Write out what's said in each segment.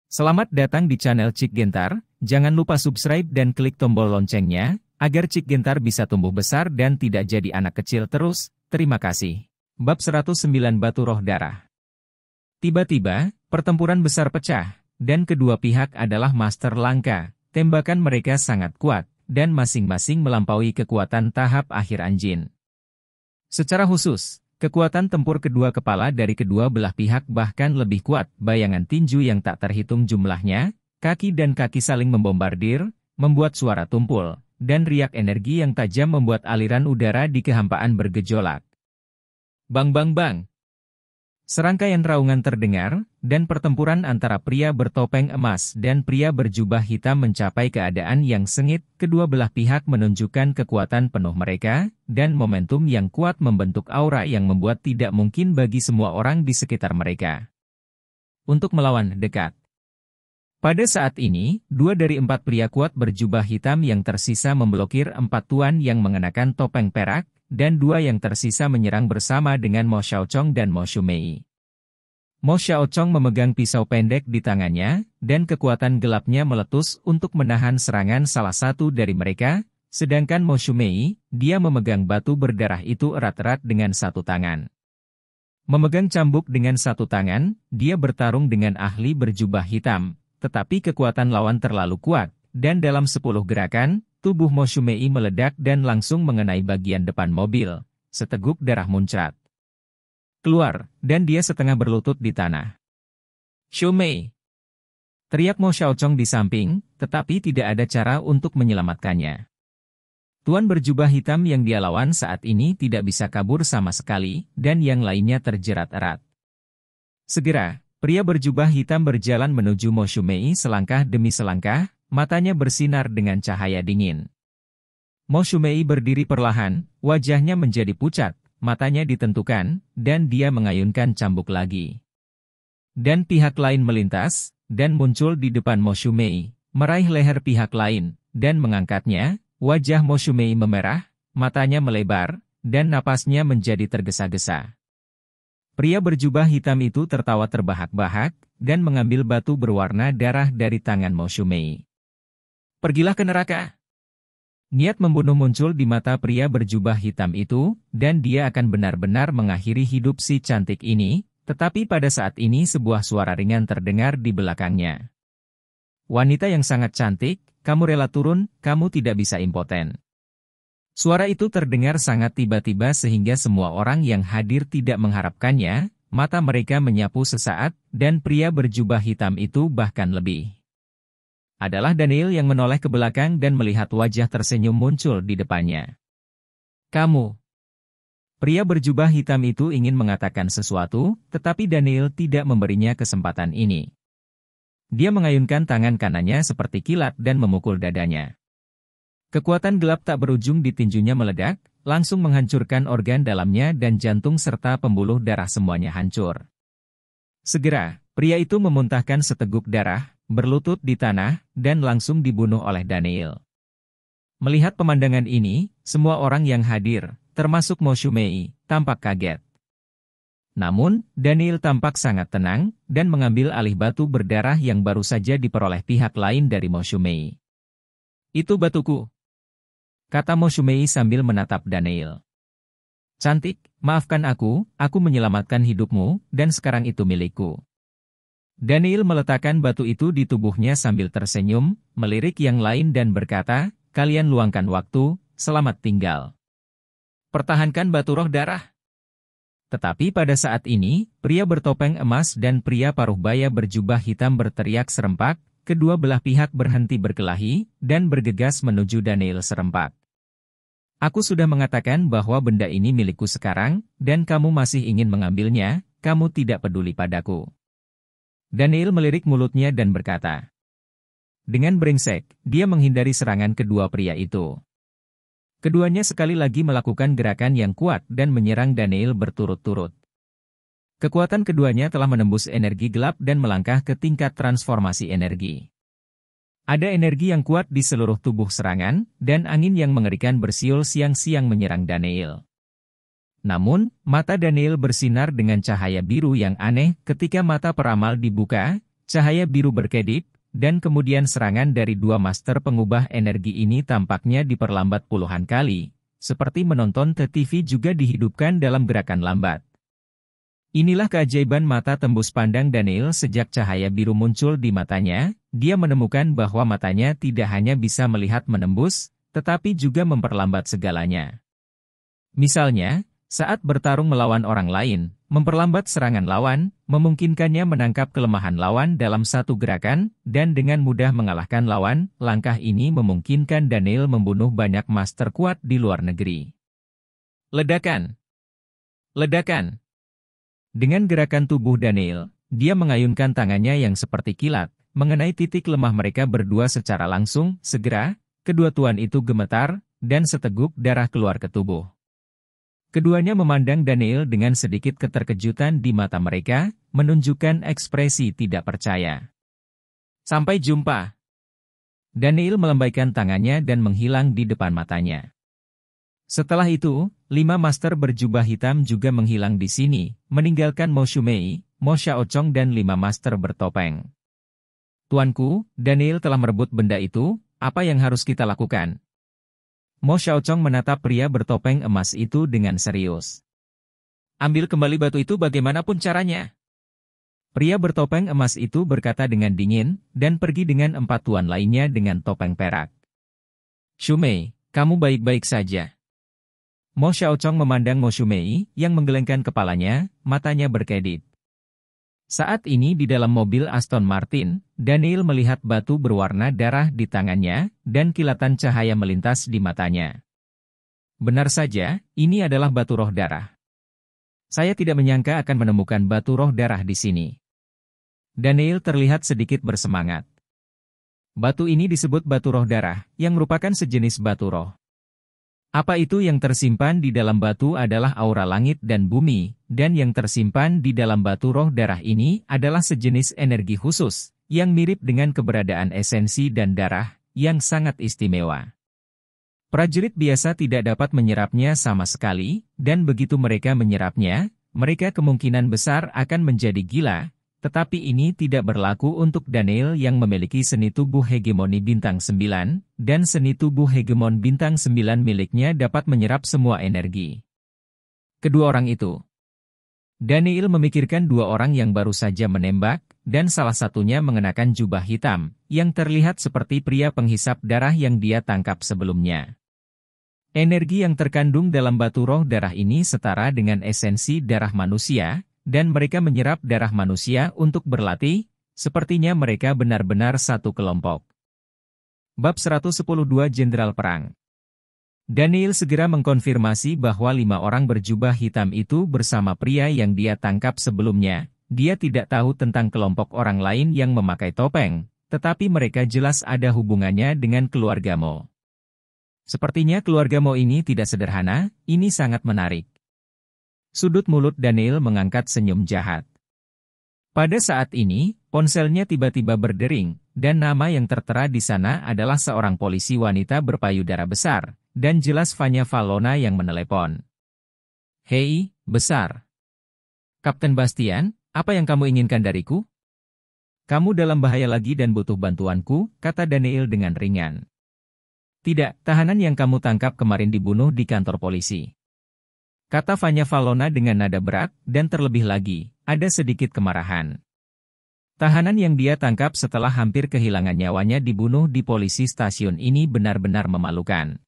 Selamat datang di channel Cik Gentar, jangan lupa subscribe dan klik tombol loncengnya, agar Cik Gentar bisa tumbuh besar dan tidak jadi anak kecil terus, terima kasih. Bab 109 Batu Roh Darah. Tiba-tiba, pertempuran besar pecah, dan kedua pihak adalah master langka, tembakan mereka sangat kuat, dan masing-masing melampaui kekuatan tahap akhir Anjin. Secara khusus, kekuatan tempur kedua kepala dari kedua belah pihak bahkan lebih kuat, bayangan tinju yang tak terhitung jumlahnya, kaki dan kaki saling membombardir, membuat suara tumpul, dan riak energi yang tajam membuat aliran udara di kehampaan bergejolak. Bang bang bang. Serangkaian raungan terdengar, dan pertempuran antara pria bertopeng emas dan pria berjubah hitam mencapai keadaan yang sengit, kedua belah pihak menunjukkan kekuatan penuh mereka, dan momentum yang kuat membentuk aura yang membuat tidak mungkin bagi semua orang di sekitar mereka untuk melawan dekat. Pada saat ini, 2 dari 4 pria kuat berjubah hitam yang tersisa memblokir 4 tuan yang mengenakan topeng perak, dan 2 yang tersisa menyerang bersama dengan Mo Xiaochong dan Mo Shumei. Mo Xiaochong memegang pisau pendek di tangannya, dan kekuatan gelapnya meletus untuk menahan serangan salah satu dari mereka, sedangkan Mo Shumei, dia memegang batu berdarah itu erat-erat dengan satu tangan. Memegang cambuk dengan satu tangan, dia bertarung dengan ahli berjubah hitam, tetapi kekuatan lawan terlalu kuat, dan dalam 10 gerakan, tubuh Mo Shumei meledak dan langsung mengenai bagian depan mobil. Seteguk darah muncrat keluar, dan dia setengah berlutut di tanah. "Shumei!" teriak Mo Xiaochong di samping, tetapi tidak ada cara untuk menyelamatkannya. Tuan berjubah hitam yang dia lawan saat ini tidak bisa kabur sama sekali, dan yang lainnya terjerat erat. Segera, pria berjubah hitam berjalan menuju Mo Shumei selangkah demi selangkah, matanya bersinar dengan cahaya dingin. Mo Shumei berdiri perlahan, wajahnya menjadi pucat, matanya ditentukan, dan dia mengayunkan cambuk lagi. Dan pihak lain melintas, dan muncul di depan Mo Shumei, meraih leher pihak lain, dan mengangkatnya. Wajah Mo Shumei memerah, matanya melebar, dan napasnya menjadi tergesa-gesa. Pria berjubah hitam itu tertawa terbahak-bahak, dan mengambil batu berwarna darah dari tangan Mo Shumei. "Pergilah ke neraka." Niat membunuh muncul di mata pria berjubah hitam itu, dan dia akan benar-benar mengakhiri hidup si cantik ini, tetapi pada saat ini sebuah suara ringan terdengar di belakangnya. "Wanita yang sangat cantik, kamu rela turun, kamu tidak bisa impoten." Suara itu terdengar sangat tiba-tiba sehingga semua orang yang hadir tidak mengharapkannya, mata mereka menyapu sesaat, dan pria berjubah hitam itu bahkan lebih adalah Daniel yang menoleh ke belakang dan melihat wajah tersenyum muncul di depannya. "Kamu." Pria berjubah hitam itu ingin mengatakan sesuatu, tetapi Daniel tidak memberinya kesempatan ini. Dia mengayunkan tangan kanannya seperti kilat dan memukul dadanya. Kekuatan gelap tak berujung di tinjunya meledak, langsung menghancurkan organ dalamnya dan jantung serta pembuluh darah semuanya hancur. Segera, pria itu memuntahkan seteguk darah, berlutut di tanah, dan langsung dibunuh oleh Daniel. Melihat pemandangan ini, semua orang yang hadir, termasuk Mo Shumei, tampak kaget. Namun, Daniel tampak sangat tenang, dan mengambil alih batu berdarah yang baru saja diperoleh pihak lain dari Mo Shumei. "Itu batuku," kata Mo Shumei sambil menatap Daniel. "Cantik, maafkan aku menyelamatkan hidupmu, dan sekarang itu milikku." Daniel meletakkan batu itu di tubuhnya sambil tersenyum, melirik yang lain dan berkata, "Kalian luangkan waktu, selamat tinggal. Pertahankan batu roh darah." Tetapi pada saat ini, pria bertopeng emas dan pria paruh baya berjubah hitam berteriak serempak, kedua belah pihak berhenti berkelahi, dan bergegas menuju Daniel serempak. "Aku sudah mengatakan bahwa benda ini milikku sekarang, dan kamu masih ingin mengambilnya, kamu tidak peduli padaku." Daniel melirik mulutnya dan berkata. Dengan brengsek, dia menghindari serangan kedua pria itu. Keduanya sekali lagi melakukan gerakan yang kuat dan menyerang Daniel berturut-turut. Kekuatan keduanya telah menembus energi gelap dan melangkah ke tingkat transformasi energi. Ada energi yang kuat di seluruh tubuh serangan, dan angin yang mengerikan bersiul siang-siang menyerang Daniel. Namun, mata Daniel bersinar dengan cahaya biru yang aneh ketika mata peramal dibuka, cahaya biru berkedip, dan kemudian serangan dari dua master pengubah energi ini tampaknya diperlambat puluhan kali, seperti menonton TV juga dihidupkan dalam gerakan lambat. Inilah keajaiban mata tembus pandang Daniel sejak cahaya biru muncul di matanya, dia menemukan bahwa matanya tidak hanya bisa melihat menembus, tetapi juga memperlambat segalanya. Misalnya, saat bertarung melawan orang lain, memperlambat serangan lawan, memungkinkannya menangkap kelemahan lawan dalam satu gerakan, dan dengan mudah mengalahkan lawan. Langkah ini memungkinkan Daniel membunuh banyak master kuat di luar negeri. Ledakan! Ledakan! Dengan gerakan tubuh Daniel, dia mengayunkan tangannya yang seperti kilat, mengenai titik lemah mereka berdua secara langsung. Segera, kedua tuan itu gemetar, dan seteguk darah keluar ke tubuh. Keduanya memandang Daniel dengan sedikit keterkejutan di mata mereka, menunjukkan ekspresi tidak percaya. Sampai jumpa. Daniel melambaikan tangannya dan menghilang di depan matanya. Setelah itu, 5 master berjubah hitam juga menghilang di sini, meninggalkan Mo Shumei, Mo Xiaochong dan 5 master bertopeng. Tuanku, Daniel telah merebut benda itu, apa yang harus kita lakukan? Mo Xiaochong menatap pria bertopeng emas itu dengan serius. Ambil kembali batu itu bagaimanapun caranya. Pria bertopeng emas itu berkata dengan dingin, dan pergi dengan 4 tuan lainnya dengan topeng perak. Shumei, kamu baik-baik saja. Mo Xiaochong memandang Mo Shumei, yang menggelengkan kepalanya, matanya berkedip. Saat ini di dalam mobil Aston Martin, Daniel melihat batu berwarna darah di tangannya, dan kilatan cahaya melintas di matanya. Benar saja, ini adalah batu roh darah. Saya tidak menyangka akan menemukan batu roh darah di sini. Daniel terlihat sedikit bersemangat. Batu ini disebut batu roh darah, yang merupakan sejenis batu roh. Apa itu yang tersimpan di dalam batu adalah aura langit dan bumi, dan yang tersimpan di dalam batu roh darah ini adalah sejenis energi khusus, yang mirip dengan keberadaan esensi dan darah, yang sangat istimewa. Prajurit biasa tidak dapat menyerapnya sama sekali, dan begitu mereka menyerapnya, mereka kemungkinan besar akan menjadi gila. Tetapi ini tidak berlaku untuk Daniel yang memiliki seni tubuh hegemoni bintang 9, dan seni tubuh hegemon bintang 9 miliknya dapat menyerap semua energi. Kedua orang itu. Daniel memikirkan 2 orang yang baru saja menembak, dan salah satunya mengenakan jubah hitam, yang terlihat seperti pria penghisap darah yang dia tangkap sebelumnya. Energi yang terkandung dalam batu roh darah ini setara dengan esensi darah manusia, dan mereka menyerap darah manusia untuk berlatih, sepertinya mereka benar-benar satu kelompok. Bab 112 Jenderal Perang. Daniel segera mengkonfirmasi bahwa 5 orang berjubah hitam itu bersama pria yang dia tangkap sebelumnya. Dia tidak tahu tentang kelompok orang lain yang memakai topeng, tetapi mereka jelas ada hubungannya dengan keluarga Mo. Sepertinya keluarga Mo ini tidak sederhana, ini sangat menarik. Sudut mulut Daniel mengangkat senyum jahat. Pada saat ini, ponselnya tiba-tiba berdering, dan nama yang tertera di sana adalah seorang polisi wanita berpayudara besar, dan jelas Vanya Valona yang menelepon. Hei, besar. Kapten Bastian, apa yang kamu inginkan dariku? Kamu dalam bahaya lagi dan butuh bantuanku, kata Daniel dengan ringan. Tidak, tahanan yang kamu tangkap kemarin dibunuh di kantor polisi. Kata Vanya Valona dengan nada berat, dan terlebih lagi, ada sedikit kemarahan. Tahanan yang dia tangkap setelah hampir kehilangan nyawanya dibunuh di polisi stasiun ini benar-benar memalukan.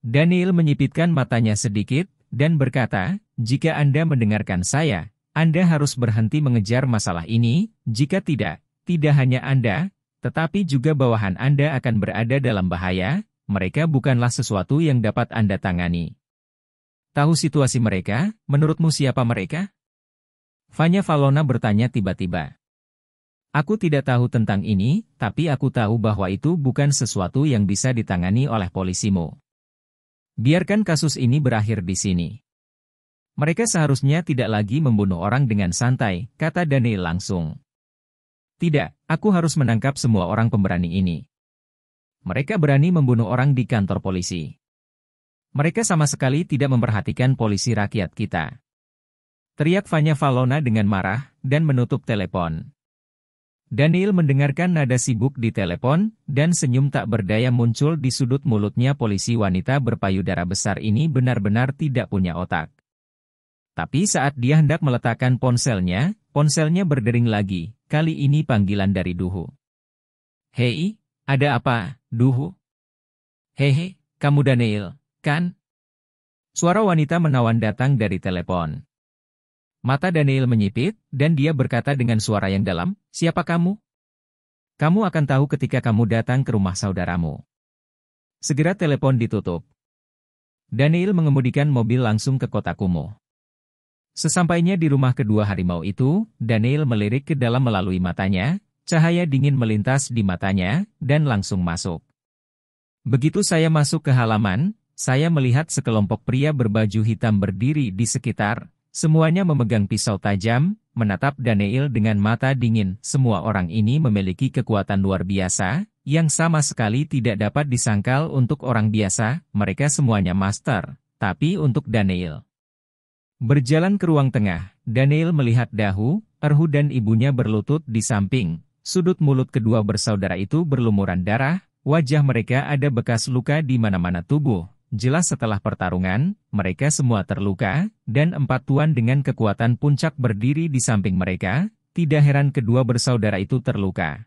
Daniel menyipitkan matanya sedikit, dan berkata, jika Anda mendengarkan saya, Anda harus berhenti mengejar masalah ini, jika tidak, tidak hanya Anda, tetapi juga bawahan Anda akan berada dalam bahaya, mereka bukanlah sesuatu yang dapat Anda tangani. Tahu situasi mereka, menurutmu siapa mereka? Vanya Valona bertanya tiba-tiba. Aku tidak tahu tentang ini, tapi aku tahu bahwa itu bukan sesuatu yang bisa ditangani oleh polisimu. Biarkan kasus ini berakhir di sini. Mereka seharusnya tidak lagi membunuh orang dengan santai, kata Daniel langsung. Tidak, aku harus menangkap semua orang pemberani ini. Mereka berani membunuh orang di kantor polisi. Mereka sama sekali tidak memperhatikan polisi rakyat kita. Teriak Vanya Valona dengan marah, dan menutup telepon. Daniel mendengarkan nada sibuk di telepon, dan senyum tak berdaya muncul di sudut mulutnya. Polisi wanita berpayudara besar ini benar-benar tidak punya otak. Tapi saat dia hendak meletakkan ponselnya berdering lagi, kali ini panggilan dari Duhu. "Hei, ada apa, Duhu?" "Hehe, kamu Daniel, kan?" Suara wanita menawan datang dari telepon. Mata Daniel menyipit, dan dia berkata dengan suara yang dalam, "Siapa kamu? Kamu akan tahu ketika kamu datang ke rumah saudaramu." Segera telepon ditutup. Daniel mengemudikan mobil langsung ke kota kumuh. Sesampainya di rumah kedua harimau itu, Daniel melirik ke dalam melalui matanya, cahaya dingin melintas di matanya, dan langsung masuk. Begitu saya masuk ke halaman, saya melihat sekelompok pria berbaju hitam berdiri di sekitar. Semuanya memegang pisau tajam, menatap Daniel dengan mata dingin. Semua orang ini memiliki kekuatan luar biasa, yang sama sekali tidak dapat disangkal untuk orang biasa. Mereka semuanya master, tapi untuk Daniel. Berjalan ke ruang tengah, Daniel melihat Dahu, Erhu dan ibunya berlutut di samping. Sudut mulut kedua bersaudara itu berlumuran darah, wajah mereka ada bekas luka di mana-mana tubuh. Jelas setelah pertarungan, mereka semua terluka, dan 4 tuan dengan kekuatan puncak berdiri di samping mereka. Tidak heran kedua bersaudara itu terluka.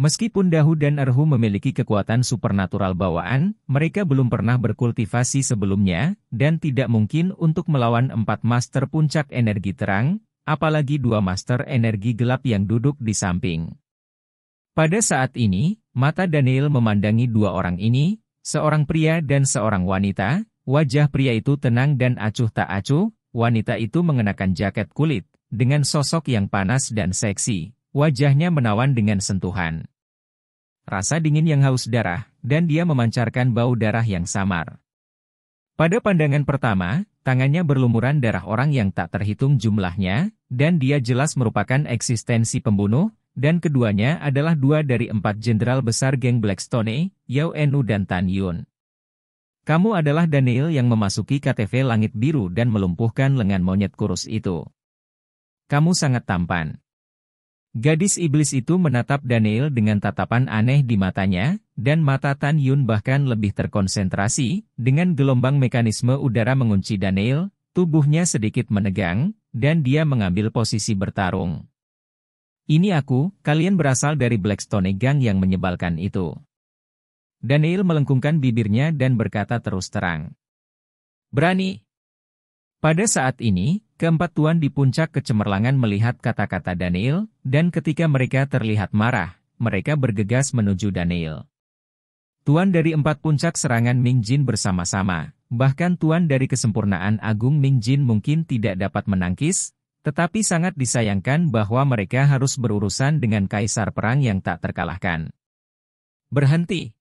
Meskipun Dahu dan Erhu memiliki kekuatan supernatural bawaan, mereka belum pernah berkultivasi sebelumnya, dan tidak mungkin untuk melawan 4 master puncak energi terang, apalagi 2 master energi gelap yang duduk di samping. Pada saat ini, mata Daniel memandangi 2 orang ini, seorang pria dan seorang wanita. Wajah pria itu tenang dan acuh tak acuh, wanita itu mengenakan jaket kulit, dengan sosok yang panas dan seksi, wajahnya menawan dengan sentuhan. Rasa dingin yang haus darah, dan dia memancarkan bau darah yang samar. Pada pandangan pertama, tangannya berlumuran darah orang yang tak terhitung jumlahnya, dan dia jelas merupakan eksistensi pembunuh. Dan keduanya adalah 2 dari 4 jenderal besar geng Blackstone, Yao Nu dan Tan Yun. "Kamu adalah Daniel yang memasuki KTV Langit Biru dan melumpuhkan lengan monyet kurus itu. Kamu sangat tampan." Gadis iblis itu menatap Daniel dengan tatapan aneh di matanya, dan mata Tan Yun bahkan lebih terkonsentrasi. Dengan gelombang mekanisme udara mengunci Daniel, tubuhnya sedikit menegang, dan dia mengambil posisi bertarung. "Ini aku, kalian berasal dari Blackstone Gang yang menyebalkan itu." Daniel melengkungkan bibirnya dan berkata terus terang. "Berani?" Pada saat ini, keempat tuan di puncak kecemerlangan melihat kata-kata Daniel, dan ketika mereka terlihat marah, mereka bergegas menuju Daniel. Tuan dari 4 puncak serangan Ming Jin bersama-sama, bahkan tuan dari kesempurnaan agung Ming Jin mungkin tidak dapat menangkis, tetapi sangat disayangkan bahwa mereka harus berurusan dengan kaisar perang yang tak terkalahkan. "Berhenti!"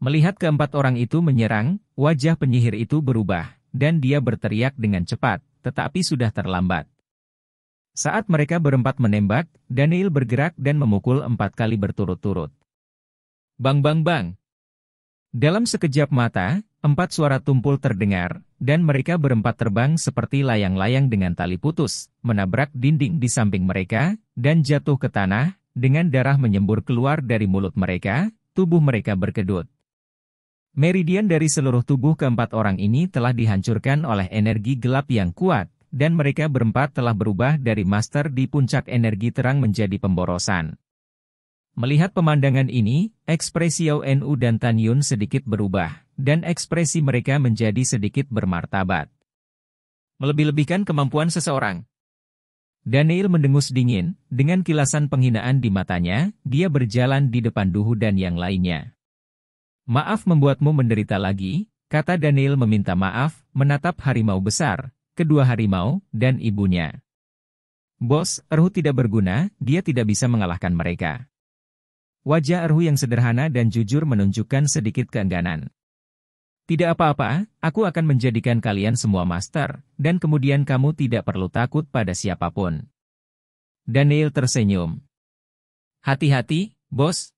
Melihat keempat orang itu menyerang, wajah penyihir itu berubah, dan dia berteriak dengan cepat, tetapi sudah terlambat. Saat mereka berempat menembak, Daniel bergerak dan memukul 4 kali berturut-turut. Bang bang bang! Dalam sekejap mata, 4 suara tumpul terdengar, dan mereka berempat terbang seperti layang-layang dengan tali putus, menabrak dinding di samping mereka, dan jatuh ke tanah, dengan darah menyembur keluar dari mulut mereka, tubuh mereka berkedut. Meridian dari seluruh tubuh keempat orang ini telah dihancurkan oleh energi gelap yang kuat, dan mereka berempat telah berubah dari master di puncak energi terang menjadi pemborosan. Melihat pemandangan ini, ekspresi Yao Nu dan Tan Yun sedikit berubah, dan ekspresi mereka menjadi sedikit bermartabat. Melebih-lebihkan kemampuan seseorang. Daniel mendengus dingin, dengan kilasan penghinaan di matanya, dia berjalan di depan Duhu dan yang lainnya. "Maaf membuatmu menderita lagi," kata Daniel meminta maaf, menatap harimau besar, kedua harimau, dan ibunya. "Bos, Erhu tidak berguna, dia tidak bisa mengalahkan mereka." Wajah Erhu yang sederhana dan jujur menunjukkan sedikit keengganan. "Tidak apa-apa, aku akan menjadikan kalian semua master, dan kemudian kamu tidak perlu takut pada siapapun." Daniel tersenyum. "Hati-hati, bos."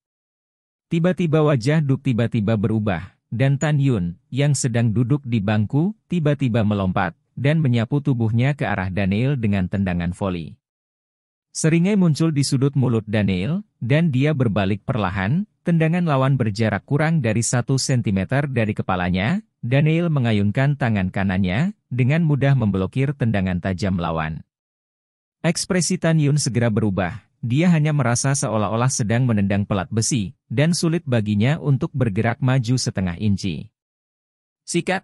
Tiba-tiba wajah Duk tiba-tiba berubah, dan Tan Yun, yang sedang duduk di bangku, tiba-tiba melompat, dan menyapu tubuhnya ke arah Daniel dengan tendangan voli. Seringai muncul di sudut mulut Daniel, dan dia berbalik perlahan, tendangan lawan berjarak kurang dari 1 cm dari kepalanya. Daniel mengayunkan tangan kanannya, dengan mudah memblokir tendangan tajam lawan. Ekspresi Tan Yun segera berubah, dia hanya merasa seolah-olah sedang menendang pelat besi, dan sulit baginya untuk bergerak maju setengah inci. Sikat!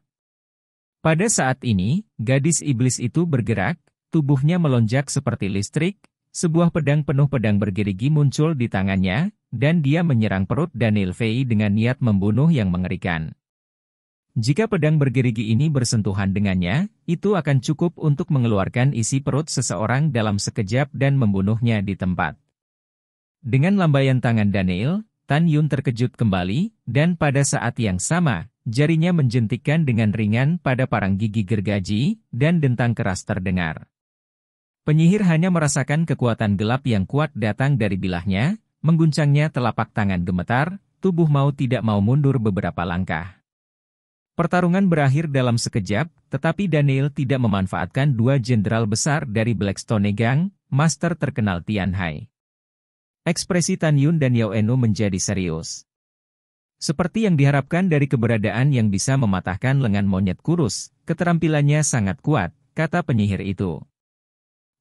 Pada saat ini, gadis iblis itu bergerak, tubuhnya melonjak seperti listrik, sebuah pedang penuh pedang bergerigi muncul di tangannya, dan dia menyerang perut Daniel Fei dengan niat membunuh yang mengerikan. Jika pedang bergerigi ini bersentuhan dengannya, itu akan cukup untuk mengeluarkan isi perut seseorang dalam sekejap dan membunuhnya di tempat. Dengan lambaian tangan Daniel, Tan Yun terkejut kembali, dan pada saat yang sama, jarinya menjentikkan dengan ringan pada parang gigi gergaji, dan dentang keras terdengar. Penyihir hanya merasakan kekuatan gelap yang kuat datang dari bilahnya, mengguncangnya telapak tangan gemetar, tubuh mau tidak mau mundur beberapa langkah. Pertarungan berakhir dalam sekejap, tetapi Daniel tidak memanfaatkan dua jenderal besar dari Blackstone Gang, master terkenal Tian Hai. Ekspresi Tan Yun dan Yao Enu menjadi serius. Seperti yang diharapkan dari keberadaan yang bisa mematahkan lengan monyet kurus, keterampilannya sangat kuat, kata penyihir itu.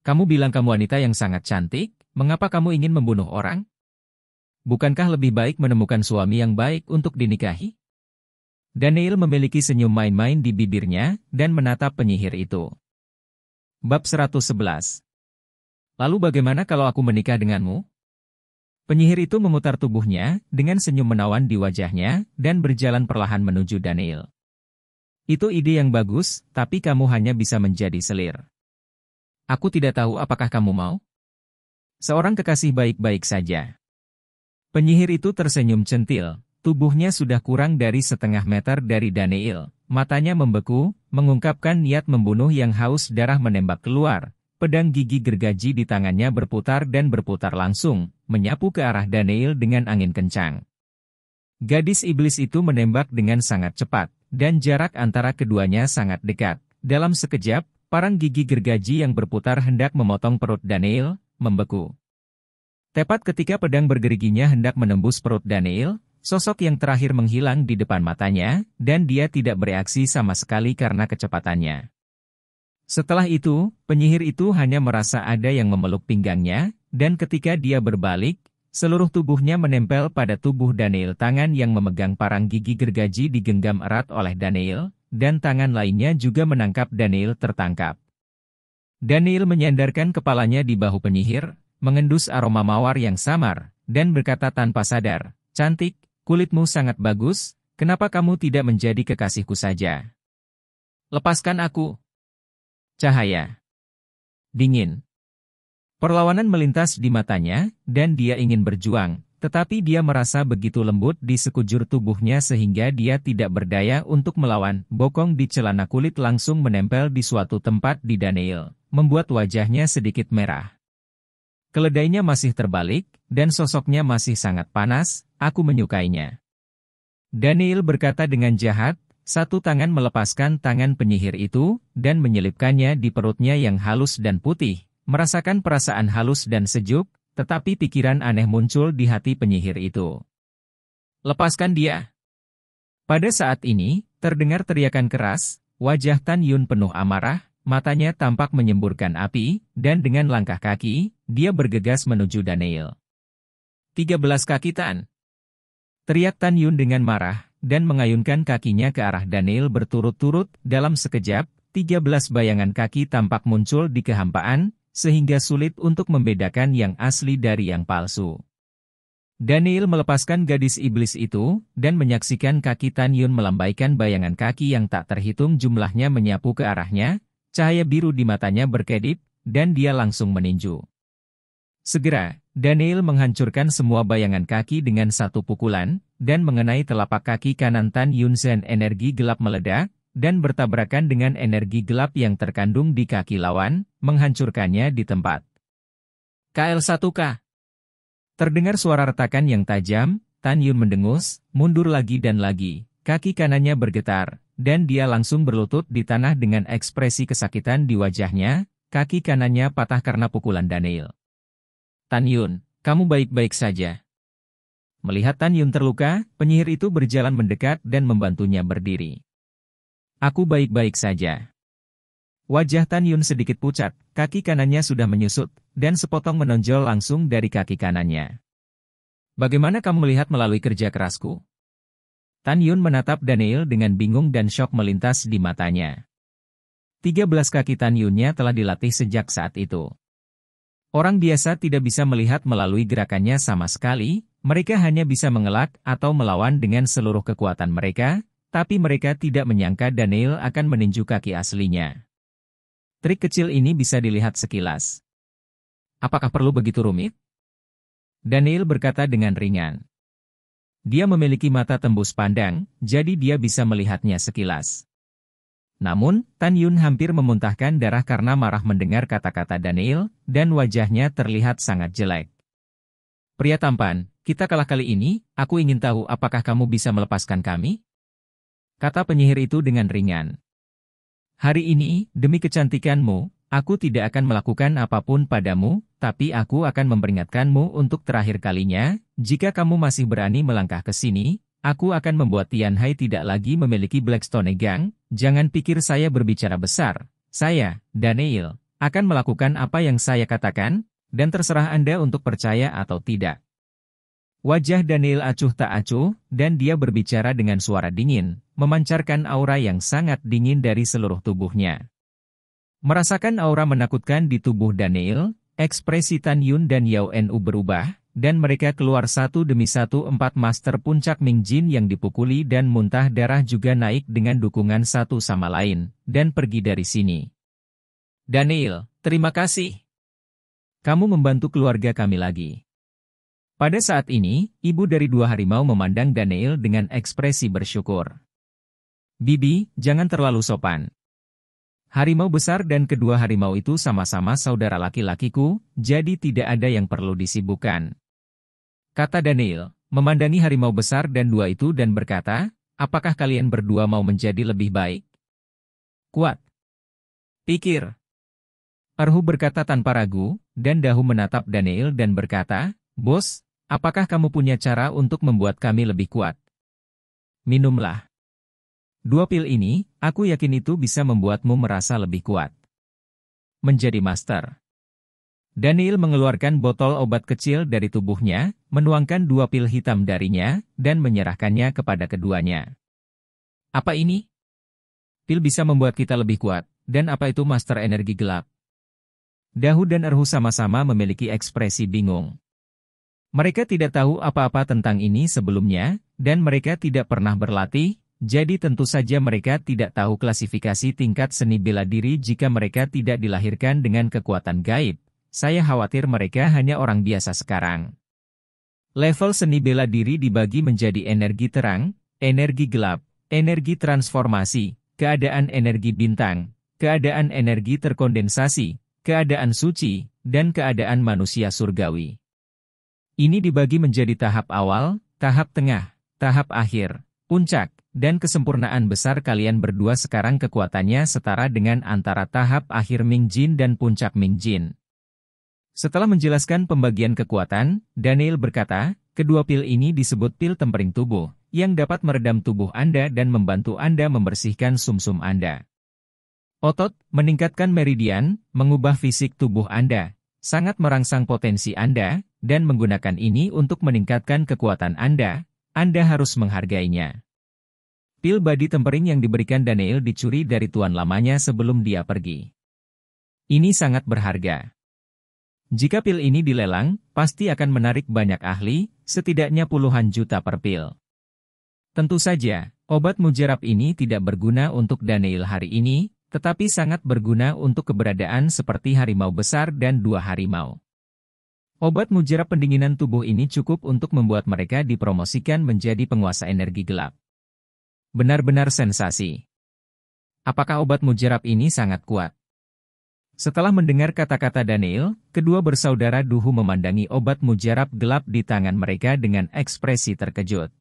Kamu bilang kamu wanita yang sangat cantik, mengapa kamu ingin membunuh orang? Bukankah lebih baik menemukan suami yang baik untuk dinikahi? Daniel memiliki senyum main-main di bibirnya, dan menatap penyihir itu. Bab 111. Lalu bagaimana kalau aku menikah denganmu? Penyihir itu memutar tubuhnya, dengan senyum menawan di wajahnya, dan berjalan perlahan menuju Daniel. Itu ide yang bagus, tapi kamu hanya bisa menjadi selir. Aku tidak tahu apakah kamu mau? Seorang kekasih baik-baik saja. Penyihir itu tersenyum centil. Tubuhnya sudah kurang dari setengah meter dari Daniel, matanya membeku, mengungkapkan niat membunuh yang haus darah menembak keluar, pedang gigi gergaji di tangannya berputar dan berputar langsung, menyapu ke arah Daniel dengan angin kencang. Gadis iblis itu menembak dengan sangat cepat, dan jarak antara keduanya sangat dekat. Dalam sekejap, parang gigi gergaji yang berputar hendak memotong perut Daniel, membeku. Tepat ketika pedang bergeriginya hendak menembus perut Daniel, sosok yang terakhir menghilang di depan matanya, dan dia tidak bereaksi sama sekali karena kecepatannya. Setelah itu, penyihir itu hanya merasa ada yang memeluk pinggangnya, dan ketika dia berbalik, seluruh tubuhnya menempel pada tubuh Daniel. Tangan yang memegang parang gigi gergaji digenggam erat oleh Daniel, dan tangan lainnya juga menangkap Daniel tertangkap. Daniel menyandarkan kepalanya di bahu penyihir, mengendus aroma mawar yang samar, dan berkata tanpa sadar, "Cantik, kulitmu sangat bagus, kenapa kamu tidak menjadi kekasihku saja? Lepaskan aku." Cahaya dingin. Perlawanan melintas di matanya, dan dia ingin berjuang, tetapi dia merasa begitu lembut di sekujur tubuhnya sehingga dia tidak berdaya untuk melawan. Bokong di celana kulit langsung menempel di suatu tempat di Daniel, membuat wajahnya sedikit merah. Keledainya masih terbalik, dan sosoknya masih sangat panas. Aku menyukainya. Daniel berkata dengan jahat, satu tangan melepaskan tangan penyihir itu, dan menyelipkannya di perutnya yang halus dan putih, merasakan perasaan halus dan sejuk, tetapi pikiran aneh muncul di hati penyihir itu. Lepaskan dia. Pada saat ini, terdengar teriakan keras, wajah Tan Yun penuh amarah, matanya tampak menyemburkan api, dan dengan langkah kaki, dia bergegas menuju Daniel. 13 kaki Tan. Teriak Tan Yun dengan marah, dan mengayunkan kakinya ke arah Daniel berturut-turut. Dalam sekejap, 13 bayangan kaki tampak muncul di kehampaan, sehingga sulit untuk membedakan yang asli dari yang palsu. Daniel melepaskan gadis iblis itu, dan menyaksikan kaki Tan Yun melambaikan bayangan kaki yang tak terhitung jumlahnya menyapu ke arahnya, cahaya biru di matanya berkedip, dan dia langsung meninju. Segera, Daniel menghancurkan semua bayangan kaki dengan satu pukulan, dan mengenai telapak kaki kanan Tan Yun. Energi gelap meledak, dan bertabrakan dengan energi gelap yang terkandung di kaki lawan, menghancurkannya di tempat. KL1K. Terdengar suara retakan yang tajam, Tan Yun mendengus, mundur lagi dan lagi, kaki kanannya bergetar, dan dia langsung berlutut di tanah dengan ekspresi kesakitan di wajahnya, kaki kanannya patah karena pukulan Daniel. Tan Yun, kamu baik-baik saja. Melihat Tan Yun terluka, penyihir itu berjalan mendekat dan membantunya berdiri. Aku baik-baik saja. Wajah Tan Yun sedikit pucat, kaki kanannya sudah menyusut, dan sepotong menonjol langsung dari kaki kanannya. Bagaimana kamu melihat melalui kerja kerasku? Tan Yun menatap Daniel dengan bingung dan syok melintas di matanya. 13 kaki Tan Yunnya telah dilatih sejak saat itu. Orang biasa tidak bisa melihat melalui gerakannya sama sekali, mereka hanya bisa mengelak atau melawan dengan seluruh kekuatan mereka, tapi mereka tidak menyangka Daniel akan meninju kaki aslinya. Trik kecil ini bisa dilihat sekilas. Apakah perlu begitu rumit? Daniel berkata dengan ringan. Dia memiliki mata tembus pandang, jadi dia bisa melihatnya sekilas. Namun, Tan Yun hampir memuntahkan darah karena marah mendengar kata-kata Daniel, dan wajahnya terlihat sangat jelek. Pria tampan, kita kalah kali ini, aku ingin tahu apakah kamu bisa melepaskan kami? Kata penyihir itu dengan ringan. Hari ini, demi kecantikanmu, aku tidak akan melakukan apapun padamu, tapi aku akan memperingatkanmu untuk terakhir kalinya, jika kamu masih berani melangkah ke sini, aku akan membuat Tian Hai tidak lagi memiliki Blackstone Gang. Jangan pikir saya berbicara besar. Saya, Daniel, akan melakukan apa yang saya katakan, dan terserah Anda untuk percaya atau tidak. Wajah Daniel acuh tak acuh, dan dia berbicara dengan suara dingin, memancarkan aura yang sangat dingin dari seluruh tubuhnya. Merasakan aura menakutkan di tubuh Daniel, ekspresi Tan Yun dan Yao Nu berubah, dan mereka keluar satu demi satu 4 master puncak Ming Jin yang dipukuli dan muntah darah juga naik dengan dukungan satu sama lain, dan pergi dari sini. Daniel, terima kasih. Kamu membantu keluarga kami lagi. Pada saat ini, ibu dari 2 harimau memandang Daniel dengan ekspresi bersyukur. Bibi, jangan terlalu sopan. Harimau besar dan kedua harimau itu sama-sama saudara laki-lakiku, jadi tidak ada yang perlu disibukkan. Kata Daniel, memandangi harimau besar dan 2 itu dan berkata, apakah kalian berdua mau menjadi lebih baik? Kuat. Pikir. Erhu berkata tanpa ragu, dan Dahu menatap Daniel dan berkata, Bos, apakah kamu punya cara untuk membuat kami lebih kuat? Minumlah. 2 pil ini, aku yakin itu bisa membuatmu merasa lebih kuat. Menjadi master. Daniel mengeluarkan botol obat kecil dari tubuhnya, menuangkan 2 pil hitam darinya, dan menyerahkannya kepada keduanya. Apa ini? Pil bisa membuat kita lebih kuat, dan apa itu master energi gelap? Dahu dan Erhu sama-sama memiliki ekspresi bingung. Mereka tidak tahu apa-apa tentang ini sebelumnya, dan mereka tidak pernah berlatih, jadi tentu saja mereka tidak tahu klasifikasi tingkat seni bela diri jika mereka tidak dilahirkan dengan kekuatan gaib. Saya khawatir mereka hanya orang biasa sekarang. Level seni bela diri dibagi menjadi energi terang, energi gelap, energi transformasi, keadaan energi bintang, keadaan energi terkondensasi, keadaan suci, dan keadaan manusia surgawi. Ini dibagi menjadi tahap awal, tahap tengah, tahap akhir, puncak, dan kesempurnaan besar. Kalian berdua sekarang kekuatannya setara dengan antara tahap akhir Ming Jin dan puncak Ming Jin. Setelah menjelaskan pembagian kekuatan, Daniel berkata, kedua pil ini disebut pil tempering tubuh, yang dapat meredam tubuh Anda dan membantu Anda membersihkan sumsum Anda. Otot, meningkatkan meridian, mengubah fisik tubuh Anda, sangat merangsang potensi Anda, dan menggunakan ini untuk meningkatkan kekuatan Anda harus menghargainya. Pil body tempering yang diberikan Daniel dicuri dari tuan lamanya sebelum dia pergi. Ini sangat berharga. Jika pil ini dilelang, pasti akan menarik banyak ahli, setidaknya puluhan juta per pil. Tentu saja, obat mujarab ini tidak berguna untuk Daniel hari ini, tetapi sangat berguna untuk keberadaan seperti harimau besar dan 2 harimau. Obat mujarab pendinginan tubuh ini cukup untuk membuat mereka dipromosikan menjadi penguasa energi gelap. Benar-benar sensasi. Apakah obat mujarab ini sangat kuat? Setelah mendengar kata-kata Daniel, kedua bersaudara Duhu memandangi obat mujarab gelap di tangan mereka dengan ekspresi terkejut.